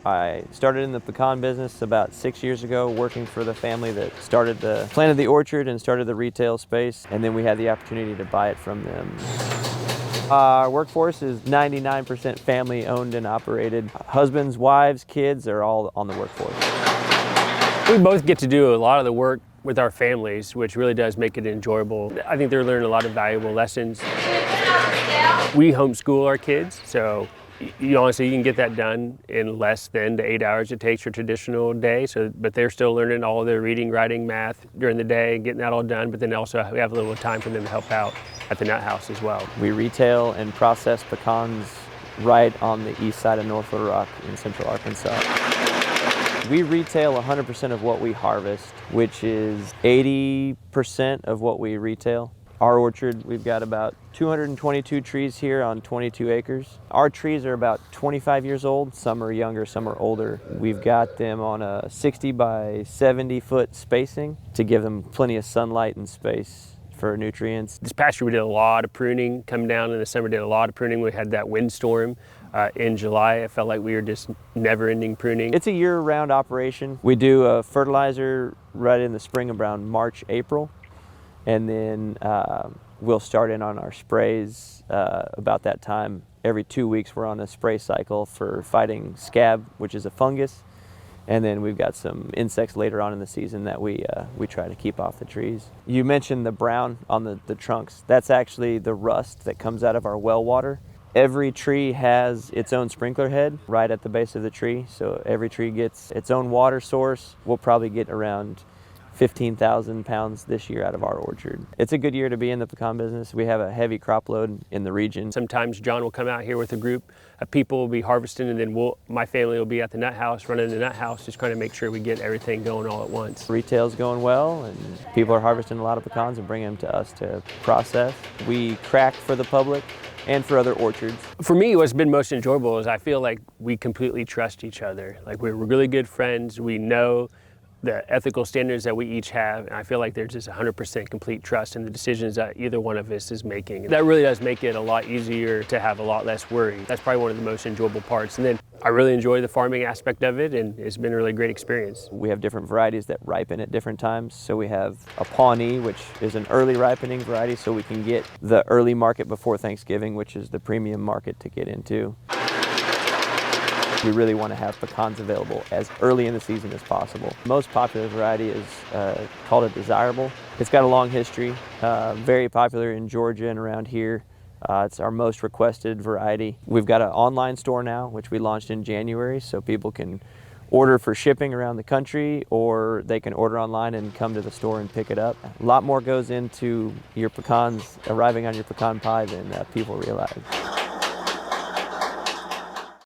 I started in the pecan business about 6 years ago, working for the family that planted the orchard and started the retail space, and then we had the opportunity to buy it from them. Our workforce is 99% family owned and operated. Husbands, wives, kids are all on the workforce. We both get to do a lot of the work with our families, which really does make it enjoyable. I think they're learning a lot of valuable lessons. We homeschool our kids, so honestly, you can get that done in less than the 8 hours it takes your traditional day. But they're still learning all their reading, writing, math during the day, getting that all done. But then also we have a little time for them to help out at the nut house as well. We retail and process pecans right on the east side of North Little Rock in central Arkansas. We retail 100% of what we harvest, which is 80% of what we retail. Our orchard, we've got about 222 trees here on 22 acres. Our trees are about 25 years old. Some are younger, some are older. We've got them on a 60 by 70 foot spacing to give them plenty of sunlight and space for nutrients. This past year we did a lot of pruning. Coming down in the summer, did a lot of pruning. We had that windstorm in July. It felt like we were just never-ending pruning. It's a year-round operation. We do a fertilizer right in the spring around March, April. And then we'll start in on our sprays about that time. Every 2 weeks we're on a spray cycle for fighting scab, which is a fungus. And then we've got some insects later on in the season that we try to keep off the trees. You mentioned the brown on the trunks. That's actually the rust that comes out of our well water. Every tree has its own sprinkler head right at the base of the tree. So every tree gets its own water source. We'll probably get around 15,000 pounds this year out of our orchard. It's a good year to be in the pecan business. We have a heavy crop load in the region. Sometimes John will come out here with a group of people, will be harvesting, and then my family will be at the nut house, running the nut house, just trying to make sure we get everything going all at once. Retail's going well, and people are harvesting a lot of pecans and bringing them to us to process. We crack for the public and for other orchards. For me, what's been most enjoyable is I feel like we completely trust each other. Like we're really good friends. We know the ethical standards that we each have, and I feel like there's just 100% complete trust in the decisions that either one of us is making. That really does make it a lot easier to have a lot less worry. That's probably one of the most enjoyable parts. And then I really enjoy the farming aspect of it, and it's been a really great experience. We have different varieties that ripen at different times. So we have a Pawnee, which is an early ripening variety, so we can get the early market before Thanksgiving, which is the premium market to get into. We really want to have pecans available as early in the season as possible. Most popular variety is called a desirable. It's got a long history, very popular in Georgia and around here. It's our most requested variety. We've got an online store now, which we launched in January, so people can order for shipping around the country, or they can order online and come to the store and pick it up. A lot more goes into your pecans arriving on your pecan pie than people realize.